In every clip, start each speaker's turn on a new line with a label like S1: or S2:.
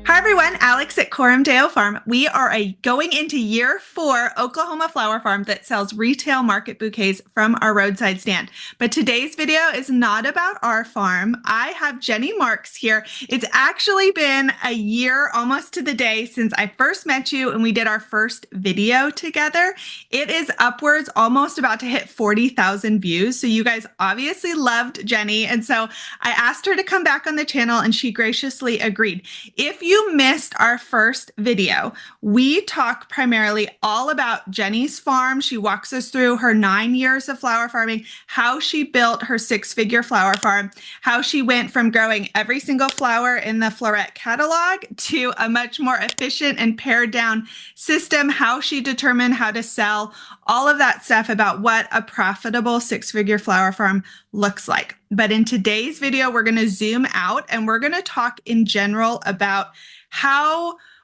S1: Hi everyone, Alex at Coram Farm. We are going into year 4 Oklahoma flower farm that sells retail market bouquets from our roadside stand. But today's video is not about our farm. I have Jenny Marks here. It's actually been a year almost to the day since I first met you and we did our first video together. It is upwards, almost about to hit 40,000 views. So you guys obviously loved Jenny. And so I asked her to come back on the channel and she graciously agreed. If you missed our first video, we talk primarily all about Jenny's farm. She walks us through her 9 years of flower farming, how she built her 6-figure flower farm, how she went from growing every single flower in the Floret catalog to a much more efficient and pared down system, how she determined how to sell, all of that stuff about what a profitable 6-figure flower farm looks like. But in today's video, we're going to zoom out and we're going to talk in general about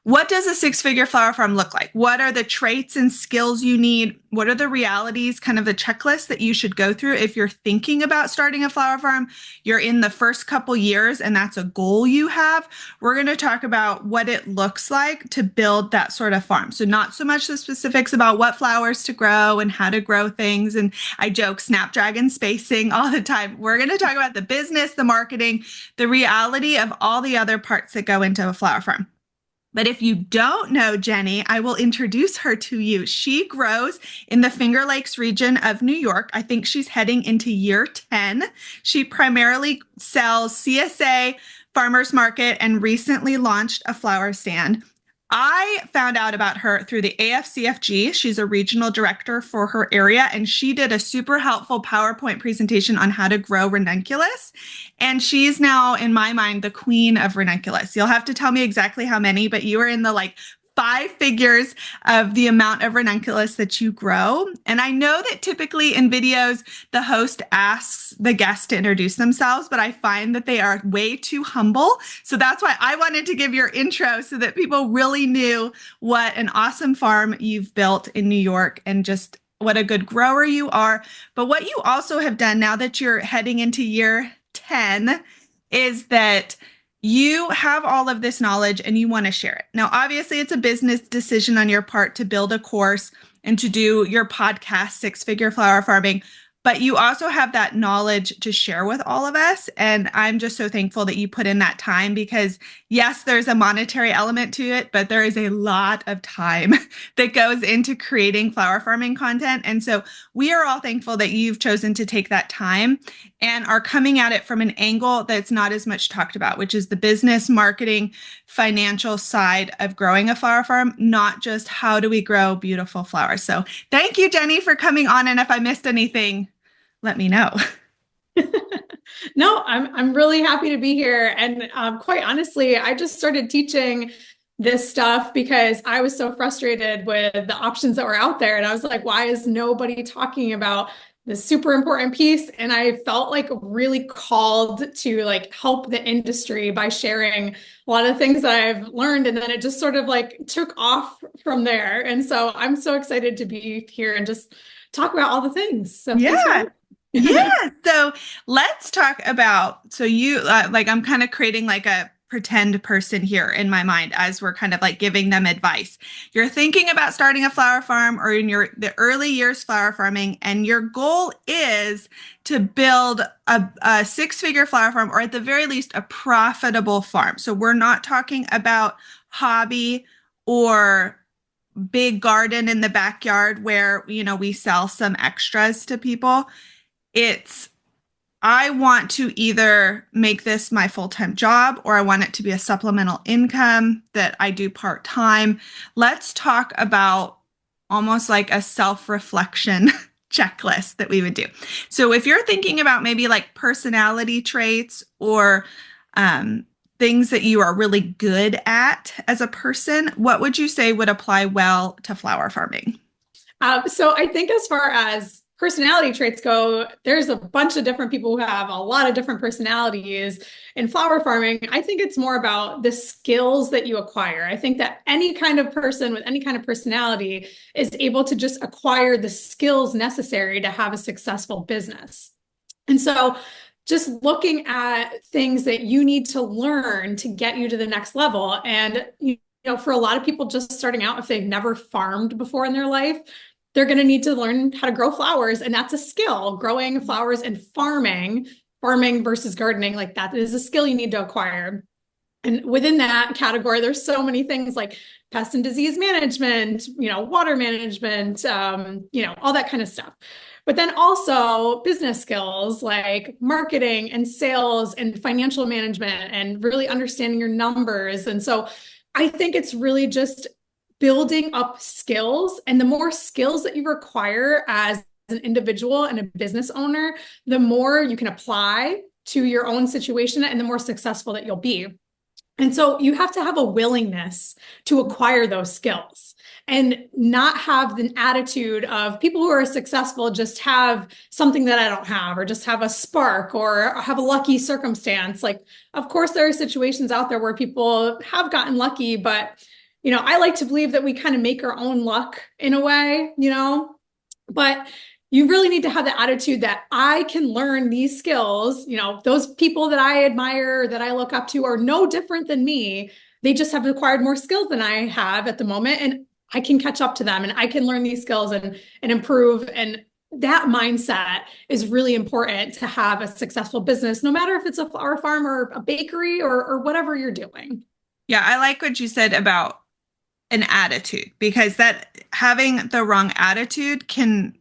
S1: what does a 6-figure flower farm look like? What are the traits and skills you need? What are the realities, kind of the checklist that you should go through if you're thinking about starting a flower farm? You're in the first couple years and that's a goal you have. We're going to talk about what it looks like to build that sort of farm. So not so much the specifics about what flowers to grow and how to grow things. And I joke Snapdragon spacing all the time. We're going to talk about the business, the marketing, the reality of all the other parts that go into a flower farm. But if you don't know Jenny, I will introduce her to you. She grows in the Finger Lakes region of New York. I think she's heading into year 10. She primarily sells CSA, farmers market, and recently launched a flower stand. I found out about her through the AFCFG. She's a regional director for her area, and she did a super helpful PowerPoint presentation on how to grow ranunculus. And she's now, in my mind, the queen of ranunculus. You'll have to tell me exactly how many, but you are in the 5 figures of the amount of ranunculus that you grow. And I know that typically in videos, the host asks the guest to introduce themselves, but I find that they are way too humble. So that's why I wanted to give your intro so that people really knew what an awesome farm you've built in New York and just what a good grower you are. But what you also have done now that you're heading into year 10 is that you have all of this knowledge and you want to share it. Now, obviously, it's a business decision on your part to build a course and to do your podcast, 6-figure flower farming, but you also have that knowledge to share with all of us. And I'm just so thankful that you put in that time because yes, there's a monetary element to it, but there is a lot of time that goes into creating flower farming content. And so we are all thankful that you've chosen to take that time and are coming at it from an angle that's not as much talked about, which is the business, marketing, financial side of growing a flower farm, not just how do we grow beautiful flowers. So thank you, Jenny, for coming on. And if I missed anything, let me know.
S2: No, I'm really happy to be here. And quite honestly, I just started teaching this stuff because I was so frustrated with the options that were out there. And I was like, why is nobody talking about this super important piece? And I felt really called to help the industry by sharing a lot of things that I've learned. And then it just sort of took off from there. And so I'm so excited to be here and just talk about all the things. So
S1: yeah. Yeah. So let's talk about, so you, I'm kind of creating a pretend person here in my mind as we're kind of giving them advice. You're thinking about starting a flower farm or in the early years flower farming, and your goal is to build a 6-figure flower farm, or at the very least a profitable farm. So we're not talking about hobby or big garden in the backyard where, we sell some extras to people. I want to either make this my full-time job or I want it to be a supplemental income that I do part-time. Let's talk about almost like a self-reflection checklist that we would do. So if you're thinking about maybe personality traits or things that you are really good at as a person, what would you say would apply well to flower farming?
S2: So I think as far as personality traits go, there's a bunch of different people who have a lot of different personalities. In flower farming, I think it's more about the skills that you acquire. I think that any kind of person with any kind of personality is able to just acquire the skills necessary to have a successful business. And so just looking at things that you need to learn to get you to the next level. And, for a lot of people just starting out, if they've never farmed before in their life, they're going to need to learn how to grow flowers. And that's a skill. Growing flowers and farming versus gardening, like that is a skill you need to acquire. And within that category, there's so many things like pest and disease management, water management, all that kind of stuff. But then also business skills like marketing and sales and financial management and really understanding your numbers. And so I think it's really just building up skills. And the more skills that you require as an individual and a business owner, the more you can apply to your own situation and the more successful that you'll be. And so you have to have a willingness to acquire those skills and not have the attitude of people who are successful just have something that I don't have, or just have a spark or have a lucky circumstance. Like, of course, there are situations out there where people have gotten lucky, but, I like to believe that we kind of make our own luck in a way, but you really need to have the attitude that I can learn these skills. Those people that I admire, that I look up to are no different than me. They just have acquired more skills than I have at the moment. And I can catch up to them and I can learn these skills and improve. And that mindset is really important to have a successful business, no matter if it's a flower farm or a bakery or whatever you're doing.
S1: Yeah, I like what you said about an attitude, because that having the wrong attitude can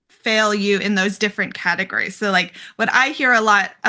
S1: fail you in those different categories. So like what I hear a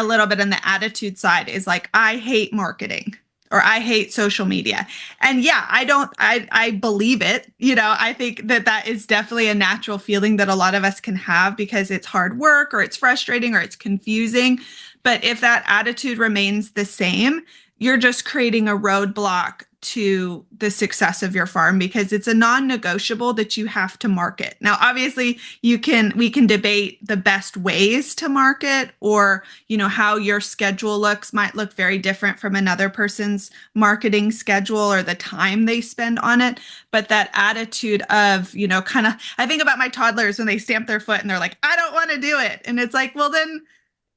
S1: little bit on the attitude side is like, I hate marketing or I hate social media. And yeah, I believe it. I think that is definitely a natural feeling that a lot of us can have because it's hard work or it's frustrating or it's confusing. But if that attitude remains the same, you're just creating a roadblock to the success of your farm, because it's a non-negotiable that you have to market. Now, obviously, we can debate the best ways to market, or, how your schedule might look very different from another person's marketing schedule or the time they spend on it. But that attitude of, kind of, I think about my toddlers when they stamp their foot and they're like, I don't want to do it. And it's like, well, then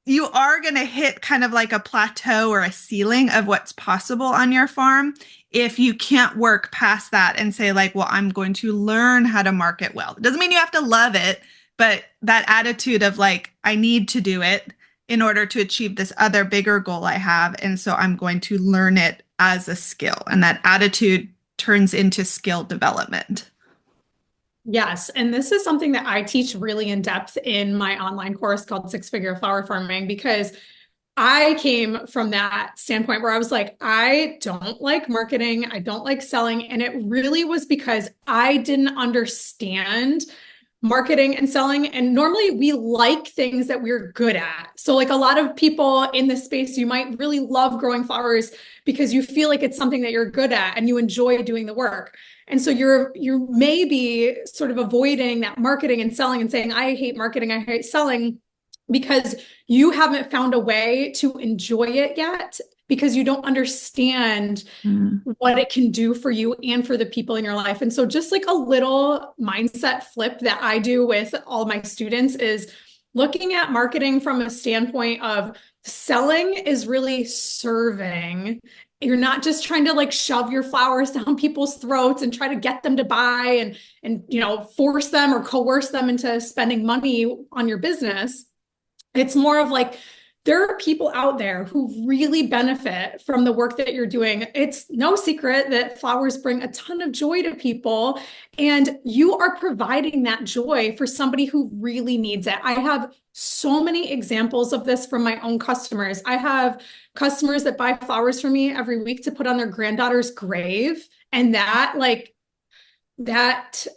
S1: you are going to hit kind of like a plateau or a ceiling of what's possible on your farm if you can't work past that and say like, well, I'm going to learn how to market well. It doesn't mean you have to love it, but that attitude of like, I need to do it in order to achieve this other bigger goal I have. And so I'm going to learn it as a skill. And that attitude turns into skill development.
S2: Yes. And this is something that I teach really in depth in my online course called Six Figure Flower Farming, because I came from that standpoint where I was like, I don't like marketing. I don't like selling. And it really was because I didn't understand marketing and selling. And normally we like things that we're good at. So like a lot of people in this space, you might really love growing flowers because you feel like it's something that you're good at and you enjoy doing the work. And so you're maybe sort of avoiding that marketing and selling and saying, I hate marketing, I hate selling, because you haven't found a way to enjoy it yet, because you don't understand what it can do for you and for the people in your life. And so just like a little mindset flip that I do with all my students is looking at marketing from a standpoint of selling is really serving. You're not just trying to like shove your flowers down people's throats and try to get them to buy and force them or coerce them into spending money on your business. It's more of like, there are people out there who really benefit from the work that you're doing. It's no secret that flowers bring a ton of joy to people, and you are providing that joy for somebody who really needs it. I have so many examples of this from my own customers. I have customers that buy flowers from me every week to put on their granddaughter's grave. And that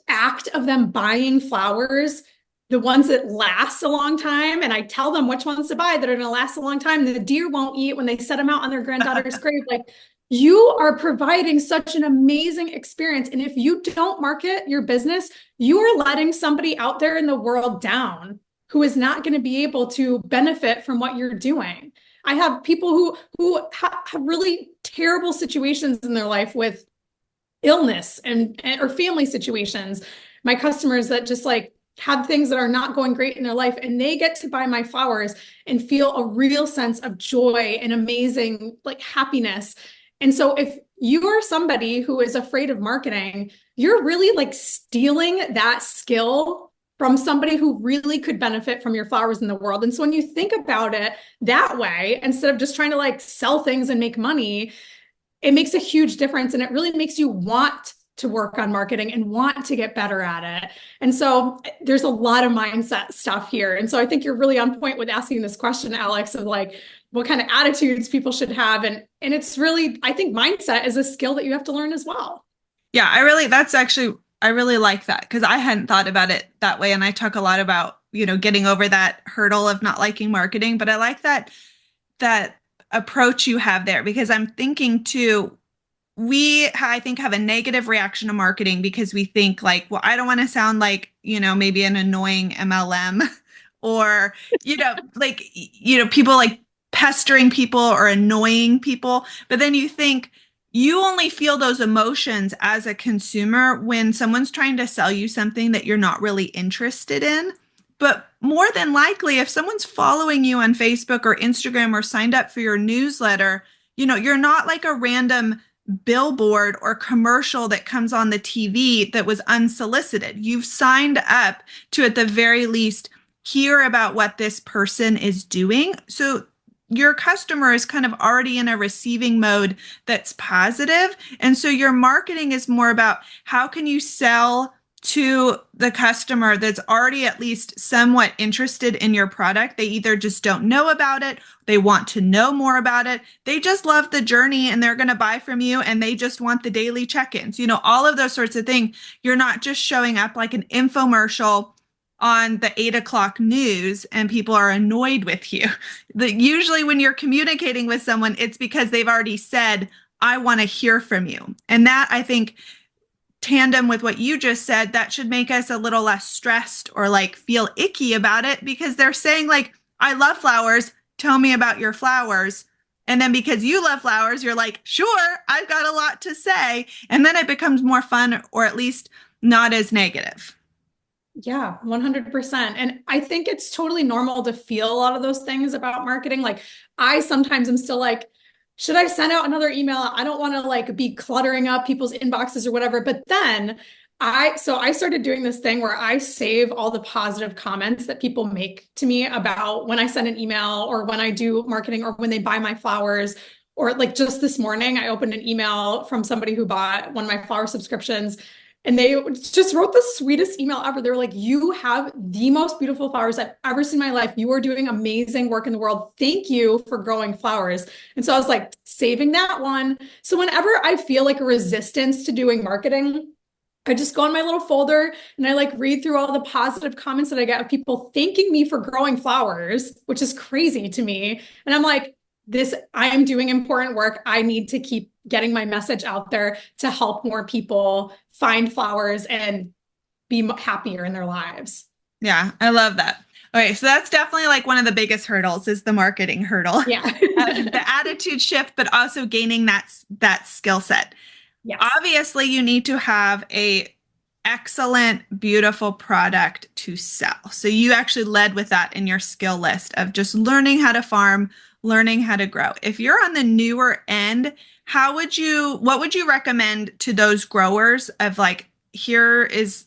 S2: act of them buying flowers, the ones that last a long time, and I tell them which ones to buy that are going to last a long time, the deer won't eat when they set them out on their granddaughter's grave. Like, you are providing such an amazing experience. And if you don't market your business, you are letting somebody out there in the world down who is not going to be able to benefit from what you're doing. I have people who have really terrible situations in their life with illness and or family situations. My customers that just like have things that are not going great in their life, and they get to buy my flowers and feel a real sense of joy and amazing like happiness. And so if you are somebody who is afraid of marketing, you're really like stealing that skill from somebody who really could benefit from your flowers in the world. And so when you think about it that way, instead of just trying to like sell things and make money, it makes a huge difference. And it really makes you want to work on marketing and want to get better at it. And so there's a lot of mindset stuff here. And so I think you're really on point with asking this question, Alex, of like what kind of attitudes people should have. And it's really, I think mindset is a skill that you have to learn as well.
S1: Yeah, I really like that because I hadn't thought about it that way. And I talk a lot about, getting over that hurdle of not liking marketing, but I like that approach you have there because I'm thinking too, I think, have a negative reaction to marketing because we think like, well, I don't want to sound like, maybe an annoying MLM or, people like pestering people or annoying people. But then you think you only feel those emotions as a consumer when someone's trying to sell you something that you're not really interested in. But more than likely, if someone's following you on Facebook or Instagram or signed up for your newsletter, you're not like a random billboard or commercial that comes on the TV that was unsolicited. You've signed up to, at the very least, hear about what this person is doing. So your customer is kind of already in a receiving mode that's positive. And so your marketing is more about how can you sell to the customer that's already at least somewhat interested in your product. They either just don't know about it, they want to know more about it, they just love the journey and they're going to buy from you and they just want the daily check-ins. All of those sorts of things. You're not just showing up like an infomercial on the 8 o'clock news and people are annoyed with you. Usually when you're communicating with someone, it's because they've already said, I want to hear from you. And that, I think, tandem with what you just said, that should make us a little less stressed or like feel icky about it because they're saying like, I love flowers. Tell me about your flowers. And then because you love flowers, you're like, sure, I've got a lot to say. And then it becomes more fun or at least not as negative.
S2: Yeah, 100%. And I think it's totally normal to feel a lot of those things about marketing. Like I sometimes am still like, should I send out another email? I don't want to like be cluttering up people's inboxes or whatever. But then I started doing this thing where I save all the positive comments that people make to me about when I send an email or when I do marketing or when they buy my flowers. Or like just this morning, I opened an email from somebody who bought one of my flower subscriptions. And they just wrote the sweetest email ever. They were like, you have the most beautiful flowers I've ever seen in my life. You are doing amazing work in the world. Thank you for growing flowers. And so I was like, saving that one. So whenever I feel like a resistance to doing marketing, I just go in my little folder and I like read through all the positive comments that I get of people thanking me for growing flowers, which is crazy to me. And I'm like, I am doing important work. I need to keep getting my message out there to help more people find flowers and be happier in their lives.
S1: Yeah, I love that. Okay, so that's definitely like one of the biggest hurdles is the marketing hurdle.
S2: Yeah.
S1: The attitude shift, but also gaining that skill set.
S2: Yes.
S1: Obviously, you need to have a excellent, beautiful product to sell. So you actually led with that in your skill list of just learning how to farm, learning how to grow. If you're on the newer end, what would you recommend to those growers of like, here's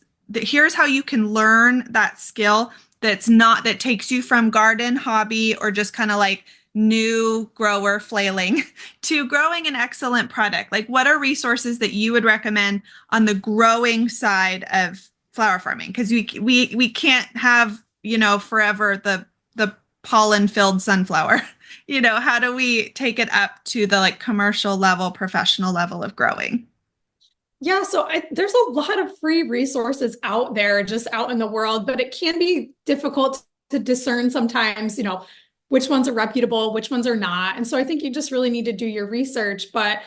S1: how you can learn that skill that takes you from garden hobby or just kind of like new grower flailing to growing an excellent product? Like what are resources that you would recommend on the growing side of flower farming? Because we can't have, forever the pollen filled sunflower. How do we take it up to the like commercial level, professional level of growing?
S2: Yeah, so there's a lot of free resources out there, just out in the world, but it can be difficult to discern sometimes, which ones are reputable, which ones are not. And so I think you just really need to do your research. But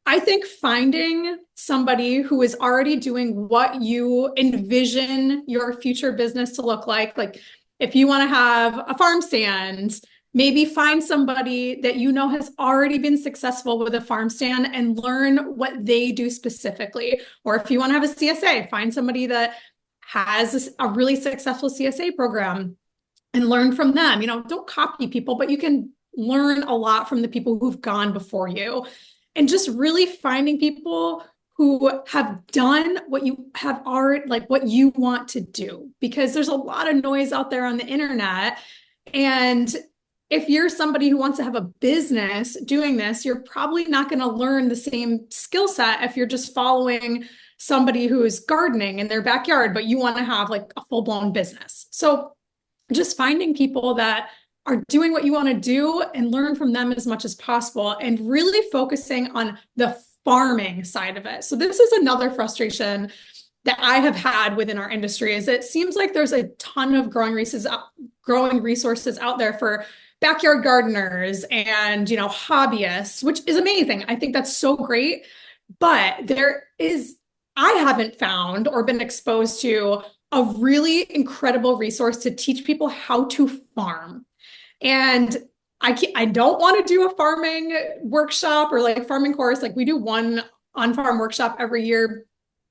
S2: I think finding somebody who is already doing what you envision your future business to look like if you want to have a farm stand, maybe find somebody that has already been successful with a farm stand and learn what they do specifically. Or if you want to have a CSA, find somebody that has a really successful CSA program and learn from them. Don't copy people, but you can learn a lot from the people who've gone before you. And just really finding people who have done what you have already, like what you want to do, because there's a lot of noise out there on the internet. And if you're somebody who wants to have a business doing this, you're probably not going to learn the same skill set if you're just following somebody who is gardening in their backyard, but you want to have like a full-blown business. So just finding people that are doing what you want to do and learn from them as much as possible, and really focusing on the farming side of it. So this is another frustration that I have had within our industry, is it seems like there's a ton of growing resources out there for backyard gardeners and, hobbyists, which is amazing. I think that's so great. But I haven't found or been exposed to a really incredible resource to teach people how to farm. And I don't want to do a farming workshop or like farming course. Like we do one on-farm workshop every year,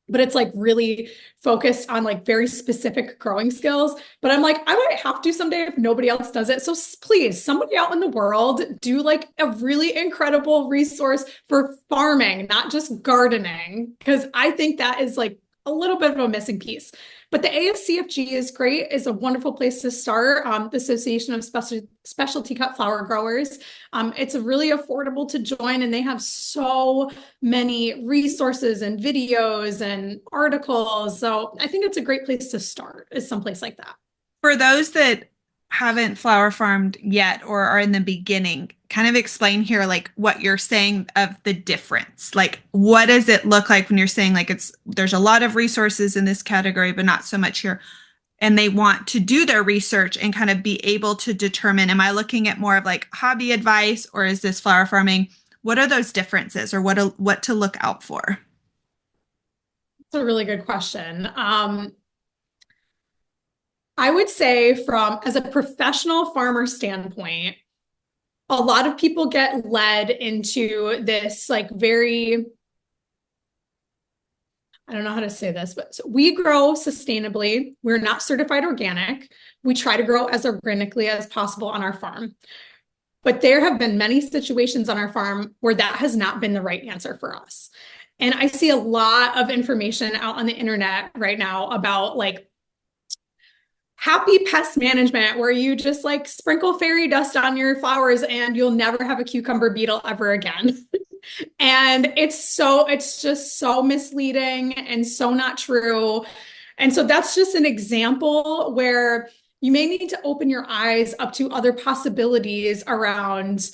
S2: but it's like really focused on like very specific growing skills. But I'm like, I might have to someday if nobody else does it. So please, somebody out in the world do like a really incredible resource for farming, not just gardening, because I think that is like a little bit of a missing piece. But the ASCFG is great, is a wonderful place to start. The Association of Specialty Cut Flower Growers. It's really affordable to join, and they have so many resources and videos and articles. So I think it's a great place to start, is someplace like that.
S1: For those that haven't flower farmed yet or are in the beginning, kind of explain here like what you're saying of the difference. Like what does it look like when you're saying like there's a lot of resources in this category but not so much here, and they want to do their research and kind of be able to determine, am I looking at more of like hobby advice or is this flower farming? What are those differences, or what to look out for?
S2: It's a really good question. I would say as a professional farmer standpoint, a lot of people get led into this like I don't know how to say this, but so we grow sustainably. We're not certified organic. We try to grow as organically as possible on our farm. But there have been many situations on our farm where that has not been the right answer for us. And I see a lot of information out on the internet right now about like happy pest management, where you just like sprinkle fairy dust on your flowers and you'll never have a cucumber beetle ever again. And it's just so misleading and so not true. And so that's just an example where you may need to open your eyes up to other possibilities around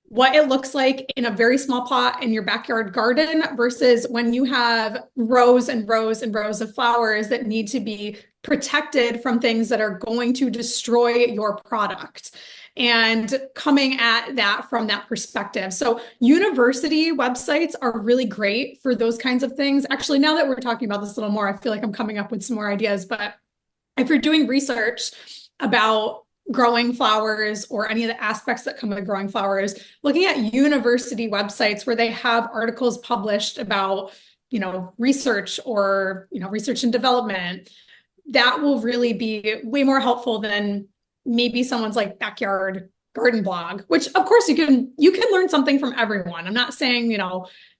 S2: what it looks like in a very small pot in your backyard garden versus when you have rows and rows and rows of flowers that need to be protected from things that are going to destroy your product, and coming at that from that perspective. So university websites are really great for those kinds of things. Actually, now that we're talking about this a little more, I feel like I'm coming up with some more ideas. But if you're doing research about growing flowers or any of the aspects that come with growing flowers, looking at university websites where they have articles published about, research or, research and development, that will really be way more helpful than maybe someone's like backyard garden blog, which of course you can learn something from everyone. I'm not saying,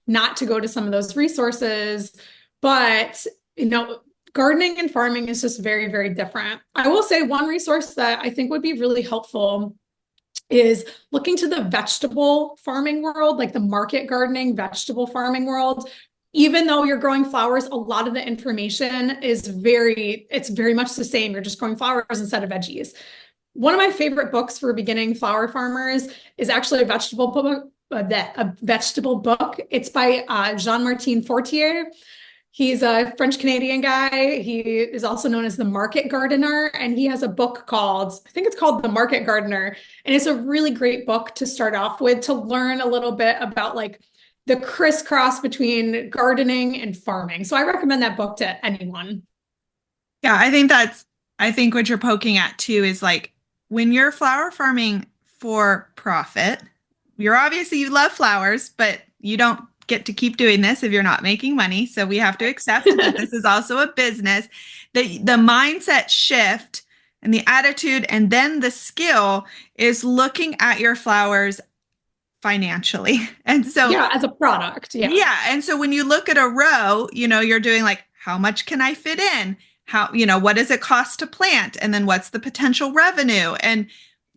S2: not to go to some of those resources, but, gardening and farming is just very, very different. I will say one resource that I think would be really helpful is looking to the vegetable farming world, like the market gardening, vegetable farming world. Even though you're growing flowers, a lot of the information it's very much the same. You're just growing flowers instead of veggies. One of my favorite books for beginning flower farmers is actually a vegetable book. It's by Jean-Martin Fortier. He's a French Canadian guy. He is also known as the Market Gardener, and he has a book I think it's called The Market Gardener. And it's a really great book to start off with, to learn a little bit about like the crisscross between gardening and farming. So I recommend that book to anyone.
S1: Yeah, I think what you're poking at too is like when you're flower farming for profit, you love flowers, but you don't get to keep doing this if you're not making money. So we have to accept that this is also a business. The mindset shift and the attitude and then the skill is looking at your flowers financially. And so
S2: Yeah, as a product. Yeah.
S1: yeah. And so when you look at a row, you're doing like, how much can I fit in? How, what does it cost to plant? And then what's the potential revenue? And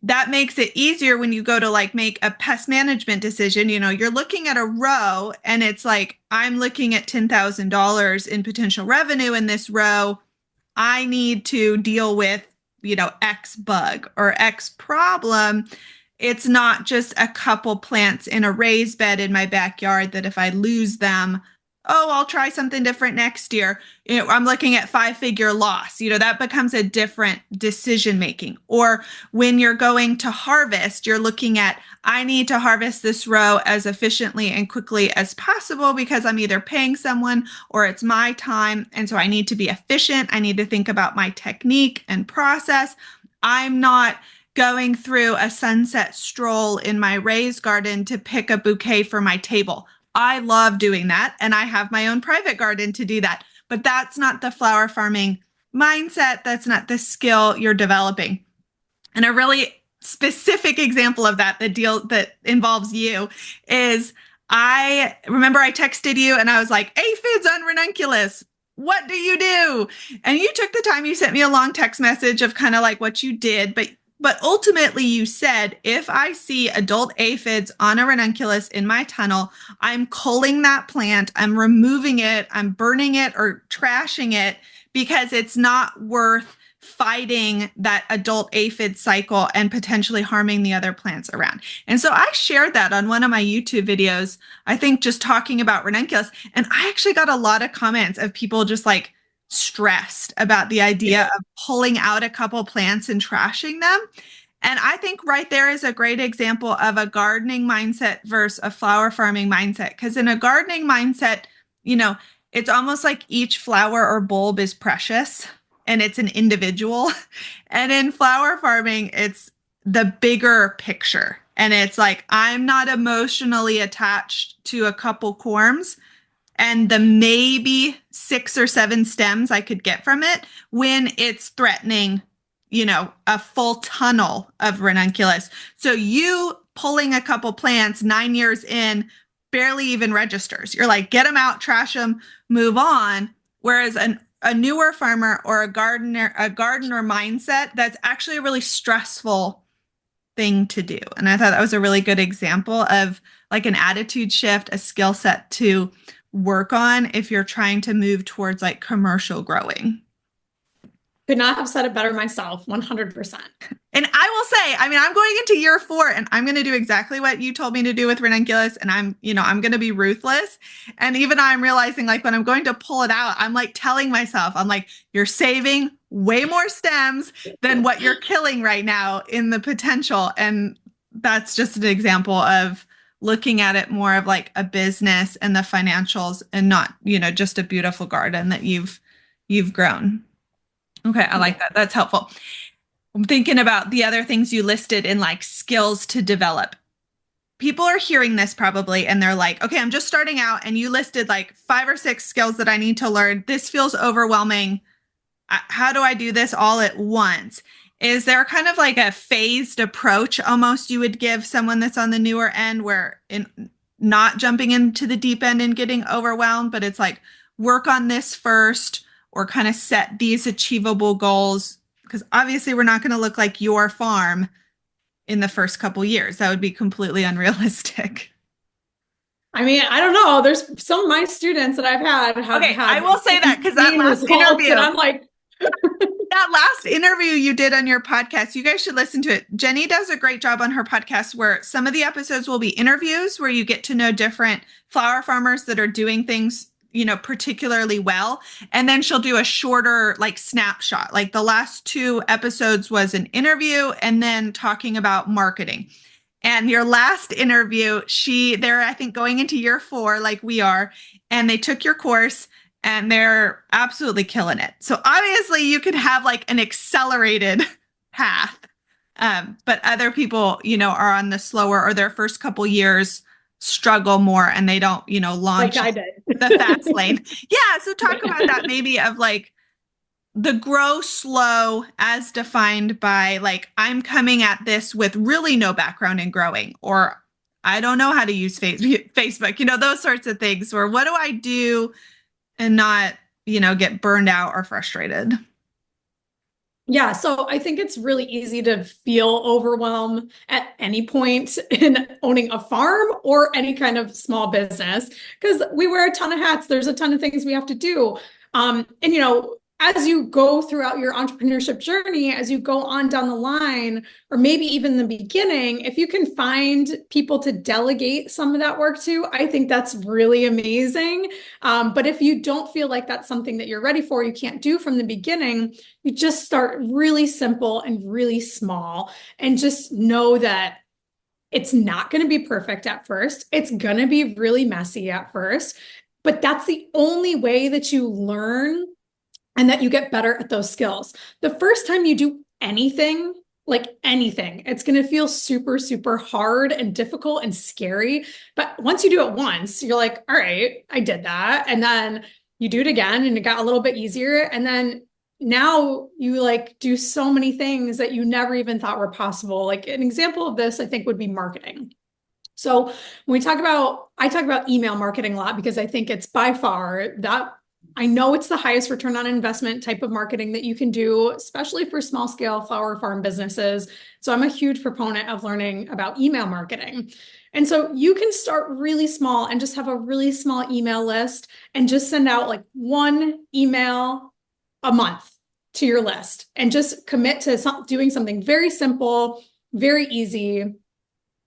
S1: that makes it easier when you go to like make a pest management decision. You're looking at a row and it's like, I'm looking at $10,000 in potential revenue in this row. I need to deal with, X bug or X problem. It's not just a couple plants in a raised bed in my backyard that if I lose them, oh, I'll try something different next year. I'm looking at 5-figure loss. That becomes a different decision making. Or when you're going to harvest, you're looking at, I need to harvest this row as efficiently and quickly as possible because I'm either paying someone or it's my time. And so I need to be efficient. I need to think about my technique and process. I'm not going through a sunset stroll in my raised garden to pick a bouquet for my table. I love doing that, and I have my own private garden to do that. But that's not the flower farming mindset. That's not the skill you're developing. And a really specific example of that, the deal that involves you, is I remember I texted you and I was like, aphids on ranunculus. What do you do? And you took the time, you sent me a long text message of kind of like what you did, but ultimately you said, if I see adult aphids on a ranunculus in my tunnel, I'm culling that plant, I'm removing it, I'm burning it or trashing it because it's not worth fighting that adult aphid cycle and potentially harming the other plants around. And so I shared that on one of my YouTube videos, I think just talking about ranunculus. And I actually got a lot of comments of people just like, stressed about the idea of pulling out a couple plants and trashing them. And I think right there is a great example of a gardening mindset versus a flower farming mindset. Because in a gardening mindset, it's almost like each flower or bulb is precious and it's an individual. And in flower farming, it's the bigger picture. And it's like, I'm not emotionally attached to a couple corms and the maybe 6 or 7 stems I could get from it when it's threatening, a full tunnel of ranunculus. So you pulling a couple plants 9 years in barely even registers. You're like, get them out, trash them, move on. Whereas a newer farmer or a gardener mindset, that's actually a really stressful thing to do. And I thought that was a really good example of like an attitude shift, a skill set to work on if you're trying to move towards like commercial growing.
S2: Could not have said it better myself, 100%.
S1: And I will say, I'm going into year 4 and I'm going to do exactly what you told me to do with ranunculus. And I'm going to be ruthless. And even I'm realizing like when I'm going to pull it out, I'm like telling myself, I'm like, you're saving way more stems than what you're killing right now in the potential. And that's just an example of looking at it more of like a business and the financials and not, just a beautiful garden that you've grown. Okay. I like that. That's helpful. I'm thinking about the other things you listed in like skills to develop. People are hearing this probably and they're like, okay, I'm just starting out and you listed like 5 or 6 skills that I need to learn. This feels overwhelming. How do I do this all at once? Is there kind of like a phased approach almost you would give someone that's on the newer end where not jumping into the deep end and getting overwhelmed, but it's like work on this first or kind of set these achievable goals? Because obviously we're not going to look like your farm in the first couple years. That would be completely unrealistic.
S2: I don't know. There's some of my students that I've had have
S1: okay,
S2: had.
S1: I will say that because that last interview,
S2: and I'm like,
S1: that last interview you did on your podcast, you guys should listen to it. Jenny does a great job on her podcast where some of the episodes will be interviews where you get to know different flower farmers that are doing things, particularly well. And then she'll do a shorter like snapshot. Like the last 2 episodes was an interview and then talking about marketing. And your last interview, they're, I think, going into year 4 like we are, and they took your course and they're absolutely killing it. So obviously you could have like an accelerated path. But other people, are on the slower or their first couple years struggle more and they don't,
S2: Like
S1: launch
S2: I did.
S1: the fast lane. Yeah. So talk about that maybe of like the grow slow as defined by like, I'm coming at this with really no background in growing, or I don't know how to use Facebook, those sorts of things. Or what do I do and not, get burned out or frustrated?
S2: Yeah, so I think it's really easy to feel overwhelmed at any point in owning a farm or any kind of small business because we wear a ton of hats. There's a ton of things we have to do. And as you go throughout your entrepreneurship journey, as you go on down the line, or maybe even the beginning, if you can find people to delegate some of that work to, I think that's really amazing. But if you don't feel like that's something that you're ready for, you can't do from the beginning, you just start really simple and really small and just know that it's not going to be perfect at first. It's going to be really messy at first, but that's the only way that you learn and that you get better at those skills. The first time you do anything, like anything, it's going to feel super, super hard and difficult and scary. But once you do it once, you're like, all right, I did that. And then you do it again and it got a little bit easier. And then now you like do so many things that you never even thought were possible. Like an example of this, I think would be marketing. So when I talk about email marketing a lot because I think it's by far that I know it's the highest return on investment type of marketing that you can do, especially for small scale flower farm businesses. So I'm a huge proponent of learning about email marketing. And so you can start really small and just have a really small email list and just send out like one email a month to your list and just commit to doing something very simple, very easy.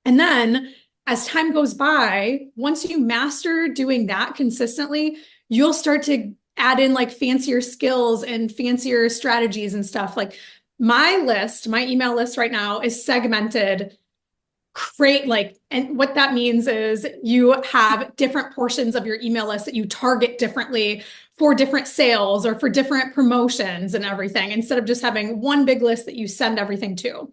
S2: And then as time goes by, once you master doing that consistently, you'll start to add in like fancier skills and fancier strategies and stuff. Like my email list right now is segmented. And what that means is you have different portions of your email list that you target differently for different sales or for different promotions and everything, instead of just having one big list that you send everything to.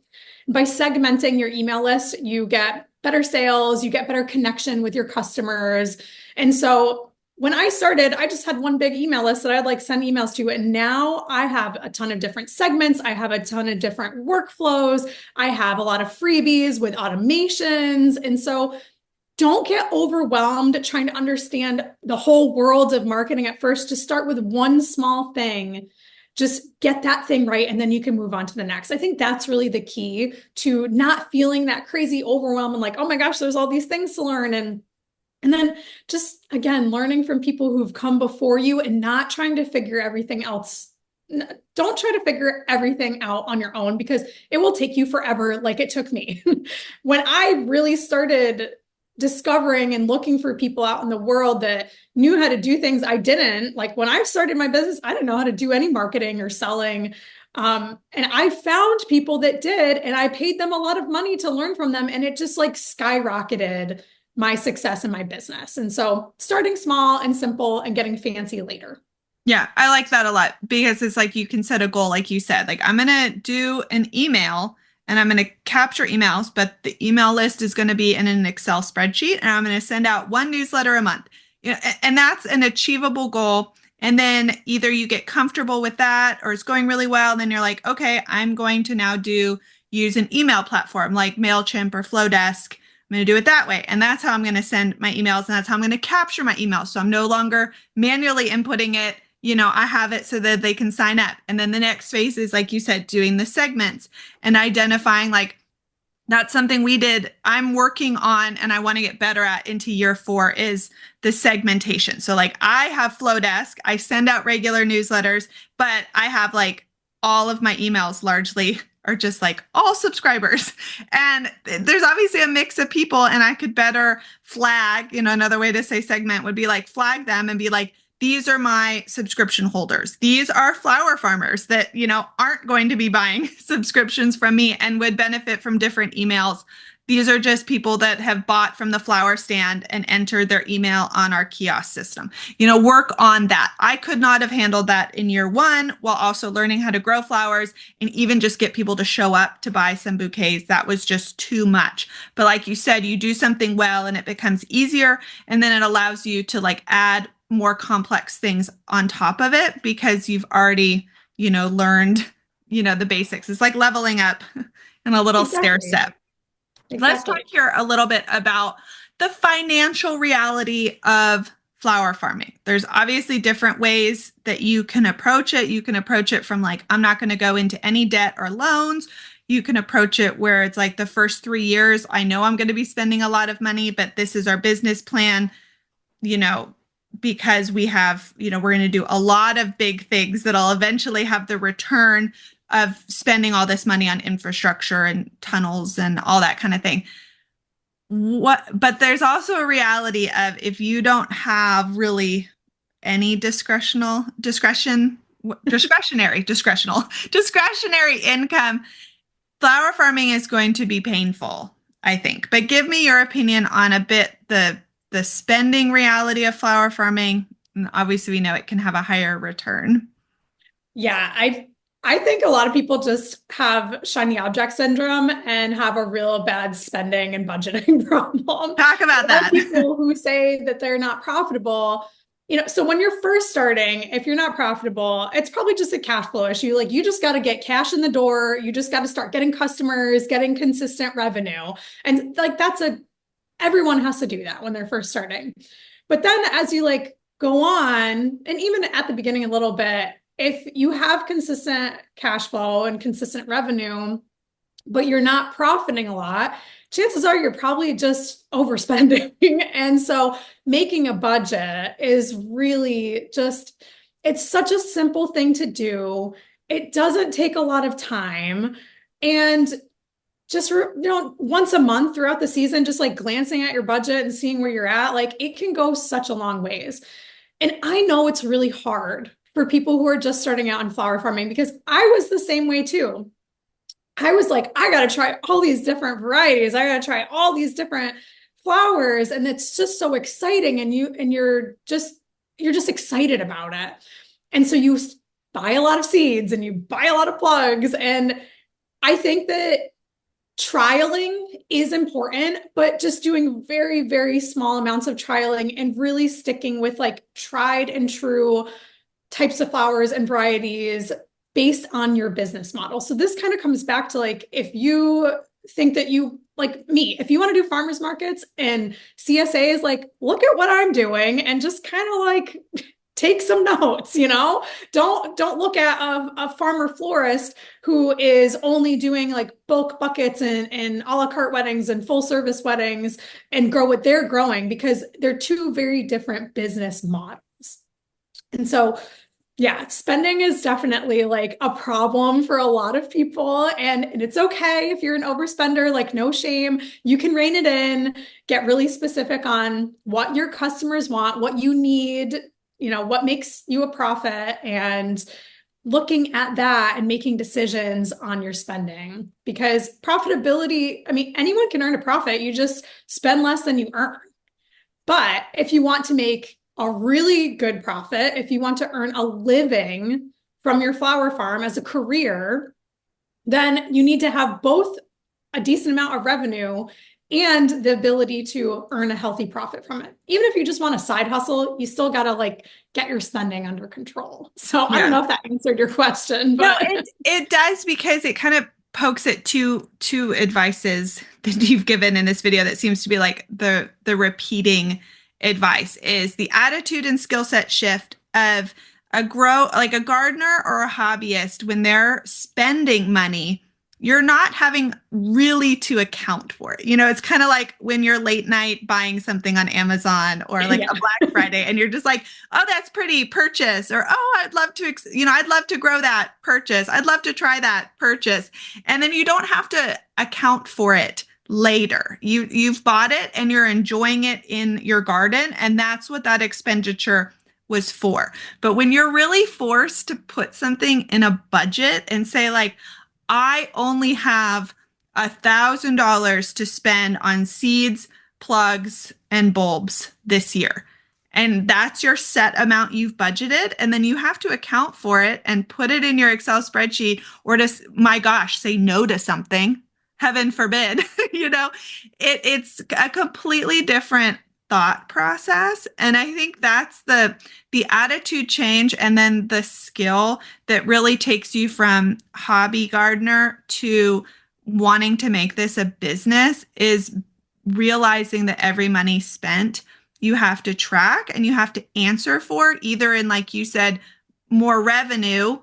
S2: By segmenting your email list, you get better sales, you get better connection with your customers. And so when I started, I just had one big email list that I'd like send emails to. And now I have a ton of different segments. I have a ton of different workflows. I have a lot of freebies with automations. And so don't get overwhelmed trying to understand the whole world of marketing at first. Just start with one small thing. Just get that thing right, and then you can move on to the next. I think that's really the key to not feeling that crazy overwhelm and like, oh my gosh, there's all these things to learn. And then just, again, learning from people who've come before you and not trying to figure everything else. Don't try to figure everything out on your own because it will take you forever, like it took me. When I really started discovering and looking for people out in the world that knew how to do things I didn't, like when I started my business, I didn't know how to do any marketing or selling. And I found people that did, and I paid them a lot of money to learn from them. And it just like skyrocketed my success in my business. And so starting small and simple and getting fancy later.
S1: Yeah, I like that a lot because it's like you can set a goal, like you said, like I'm going to do an email and I'm going to capture emails, but the email list is going to be in an Excel spreadsheet and I'm going to send out one newsletter a month. And that's an achievable goal. And then either you get comfortable with that or it's going really well. And then you're like, okay, I'm going to now use an email platform like MailChimp or Flowdesk. I'm going to do it that way. And that's how I'm going to send my emails. And that's how I'm going to capture my emails. So I'm no longer manually inputting it. I have it so that they can sign up. And then the next phase is, like you said, doing the segments and identifying like, that's something we did. I'm working on, and I want to get better at into year 4 is the segmentation. So like I have Flowdesk, I send out regular newsletters, but I have like all of my emails largely are just like all subscribers. And there's obviously a mix of people, and I could better flag, another way to say segment would be like flag them and be like, these are my subscription holders. These are flower farmers that, aren't going to be buying subscriptions from me and would benefit from different emails These are just people that have bought from the flower stand and entered their email on our kiosk system. Work on that. I could not have handled that in year one while also learning how to grow flowers and even just get people to show up to buy some bouquets. That was just too much. But like you said, you do something well and it becomes easier, and then it allows you to like add more complex things on top of it because you've already, learned, the basics. It's like leveling up in a little stair
S2: Exactly.
S1: step. Let's talk
S2: Exactly.
S1: here a little bit about the financial reality of flower farming. There's obviously different ways that you can approach it. You can approach it from like, I'm not going to go into any debt or loans. You can approach it where it's like the first 3 years, I know I'm going to be spending a lot of money, but this is our business plan, you know, because we have, we're going to do a lot of big things that'll eventually have the return of spending all this money on infrastructure and tunnels and all that kind of thing. But there's also a reality of if you don't have really any discretionary income, flower farming is going to be painful, I think. But give me your opinion on a bit the spending reality of flower farming. And obviously, we know it can have a higher return.
S2: Yeah, I think a lot of people just have shiny object syndrome and have a real bad spending and budgeting problem.
S1: Talk
S2: A
S1: about
S2: lot of
S1: that.
S2: people who say that they're not profitable, so when you're first starting, if you're not profitable, it's probably just a cash flow issue. Like you just got to get cash in the door. You just got to start getting customers, getting consistent revenue. And like everyone has to do that when they're first starting. But then as you like go on, and even at the beginning a little bit, if you have consistent cash flow and consistent revenue, but you're not profiting a lot, chances are you're probably just overspending. And so making a budget is really just, it's such a simple thing to do. It doesn't take a lot of time. And just once a month throughout the season, just like glancing at your budget and seeing where you're at, like it can go such a long ways. And I know it's really hard for people who are just starting out in flower farming because I was the same way too. I was like, I got to try all these different varieties. I got to try all these different flowers, and it's just so exciting. And you're just excited about it. And so you buy a lot of seeds and you buy a lot of plugs. And I think that trialing is important, but just doing very, very small amounts of trialing and really sticking with like tried and true types of flowers and varieties based on your business model. So this kind of comes back to like, if you think that you, like me, if you want to do farmers markets and CSA is like, look at what I'm doing and just kind of like take some notes, don't look at a farmer florist who is only doing like bulk buckets and a la carte weddings and full service weddings and grow what they're growing, because they're two very different business models. And so, yeah, spending is definitely like a problem for a lot of people. And it's okay if you're an overspender, like no shame. You can rein it in, get really specific on what your customers want, what you need, what makes you a profit, and looking at that and making decisions on your spending. Because profitability, I mean, anyone can earn a profit. You just spend less than you earn. But if you want to make a really good profit, if you want to earn a living from your flower farm as a career, then you need to have both a decent amount of revenue and the ability to earn a healthy profit from it. Even if you just want a side hustle, you still got to like get your spending under control. So I don't know if that answered your question,
S1: No,
S2: but
S1: it does, because it kind of pokes at two advices that you've given in this video that seems to be like the repeating advice is the attitude and skill set shift of like a gardener or a hobbyist. When they're spending money, you're not having really to account for it. It's kind of like when you're late night buying something on Amazon or like
S2: yeah.
S1: a Black Friday and you're just like, oh, that's pretty, purchase, or oh, I'd love to, I'd love to grow that, purchase. I'd love to try that, purchase. And then you don't have to account for it later. You've bought it and you're enjoying it in your garden, and that's what that expenditure was for. But when you're really forced to put something in a budget and say like, I only have $1,000 to spend on seeds, plugs, and bulbs this year. And that's your set amount you've budgeted. And then you have to account for it and put it in your Excel spreadsheet, or just, my gosh, say no to something. Heaven forbid, it's a completely different thought process. And I think that's the attitude change, and then the skill that really takes you from hobby gardener to wanting to make this a business, is realizing that every money spent you have to track and you have to answer for, either in, like you said, more revenue,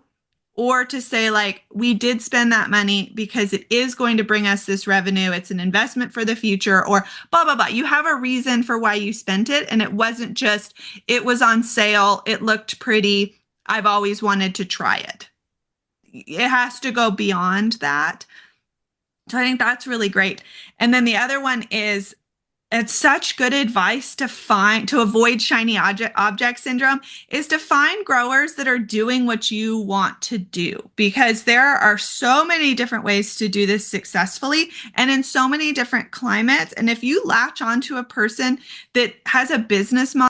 S1: or to say, like, we did spend that money because it is going to bring us this revenue. It's an investment for the future, or blah, blah, blah. You have a reason for why you spent it. And it wasn't just, it was on sale, it looked pretty, I've always wanted to try it. It has to go beyond that. So I think that's really great. And then the other one is, it's such good advice to avoid shiny object syndrome, is to find growers that are doing what you want to do, because there are so many different ways to do this successfully and in so many different climates. And if you latch onto a person that has a business model,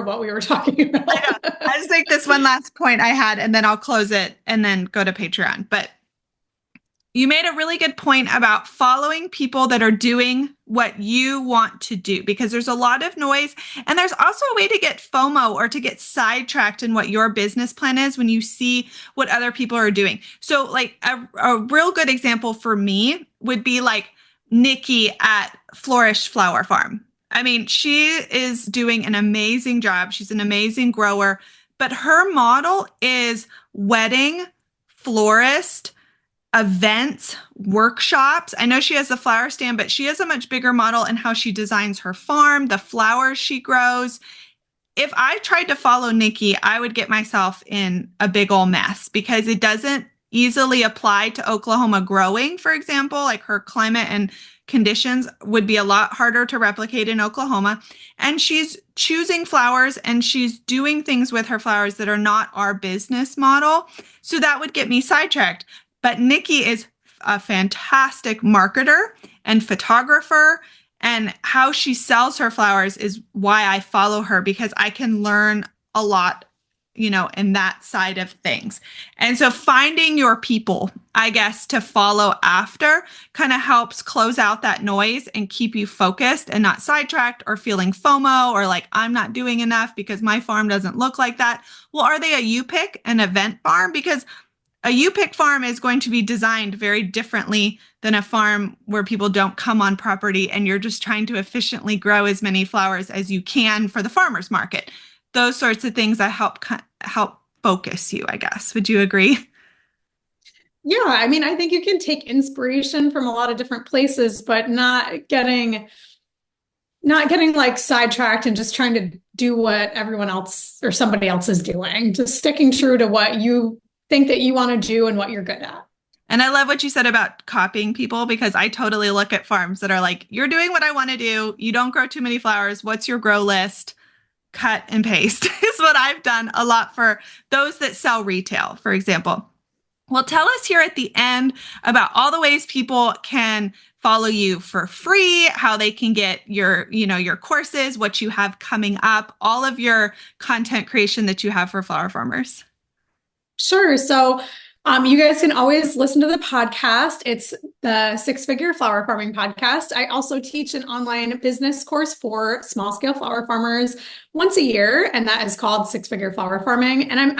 S2: What we were talking about.
S1: I know. I just think this one last point I had, and then I'll close it and then go to Patreon. But you made a really good point about following people that are doing what you want to do, because there's a lot of noise. And there's also a way to get FOMO, or to get sidetracked in what your business plan is, when you see what other people are doing. So like a real good example for me would be like Nikki at Flourish Flower Farm. I mean, she is doing an amazing job. She's an amazing grower, but her model is wedding, florist, events, workshops. I know she has a flower stand, but she has a much bigger model in how she designs her farm, the flowers she grows. If I tried to follow Nikki, I would get myself in a big old mess, because it doesn't easily apply to Oklahoma growing, for example. Like, her climate and conditions would be a lot harder to replicate in Oklahoma. And she's choosing flowers and she's doing things with her flowers that are not our business model. So that would get me sidetracked. But Nikki is a fantastic marketer and photographer, and how she sells her flowers is why I follow her, because I can learn a lot, in that side of things. And so finding your people, I guess, to follow after kind of helps close out that noise and keep you focused and not sidetracked or feeling FOMO, or like, I'm not doing enough because my farm doesn't look like that. Well, are they a U-Pick, an event farm? Because a U-Pick farm is going to be designed very differently than a farm where people don't come on property and you're just trying to efficiently grow as many flowers as you can for the farmer's market. Those sorts of things that help focus you, I guess. Would you agree?
S2: Yeah, I mean, I think you can take inspiration from a lot of different places, but not getting like sidetracked and just trying to do what everyone else or somebody else is doing. Just sticking true to what you think that you want to do and what you're good at.
S1: And I love what you said about copying people, because I totally look at farms that are like, you're doing what I want to do. You don't grow too many flowers. What's your grow list? Cut and paste is what I've done a lot for those that sell retail, for example. Well, tell us here at the end about all the ways people can follow you for free, how they can get your courses, what you have coming up, all of your content creation that you have for flower farmers.
S2: Sure. So you guys can always listen to the podcast. It's the Six Figure Flower Farming Podcast. I also teach an online business course for small scale flower farmers once a year, and that is called Six Figure Flower Farming. And I'm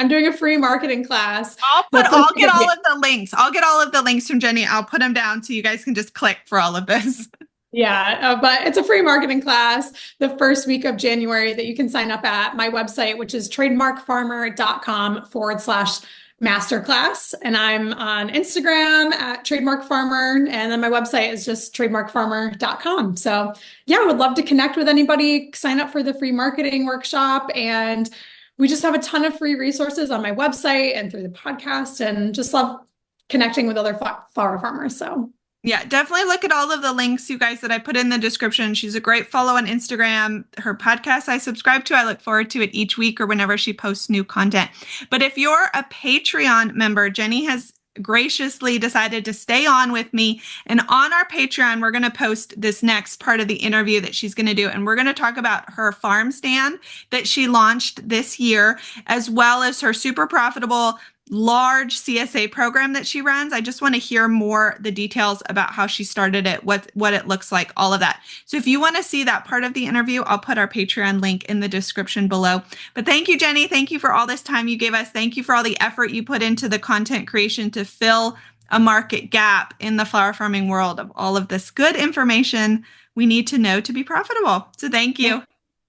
S2: doing a free marketing class.
S1: I'll get all of the links. I'll get all of the links from Jenny. I'll put them down so you guys can just click for all of this.
S2: Yeah, but it's a free marketing class the first week of January that you can sign up at my website, which is trademarkfarmer.com/masterclass. And I'm on Instagram at trademarkfarmer. And then my website is just trademarkfarmer.com. So yeah, I would love to connect with anybody, sign up for the free marketing workshop. And we just have a ton of free resources on my website and through the podcast, and just love connecting with other flower farmers. So
S1: Yeah, definitely look at all of the links, you guys, that I put in the description. She's a great follow on Instagram. Her podcast I subscribe to. I look forward to it each week or whenever she posts new content. But if you're a Patreon member, Jenny has graciously decided to stay on with me. And on our Patreon, we're going to post this next part of the interview that she's going to do. And we're going to talk about her farm stand that she launched this year, as well as her super profitable large CSA program that she runs. I just want to hear more the details about how she started it, what it looks like, all of that. So if you want to see that part of the interview, I'll put our Patreon link in the description below. But thank you, Jenny. Thank you for all this time you gave us. Thank you for all the effort you put into the content creation to fill a market gap in the flower farming world of all of this good information we need to know to be profitable. So thank you.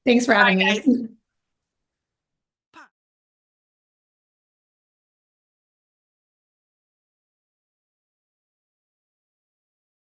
S2: Thanks for
S1: Bye,
S2: having
S1: guys.
S2: me.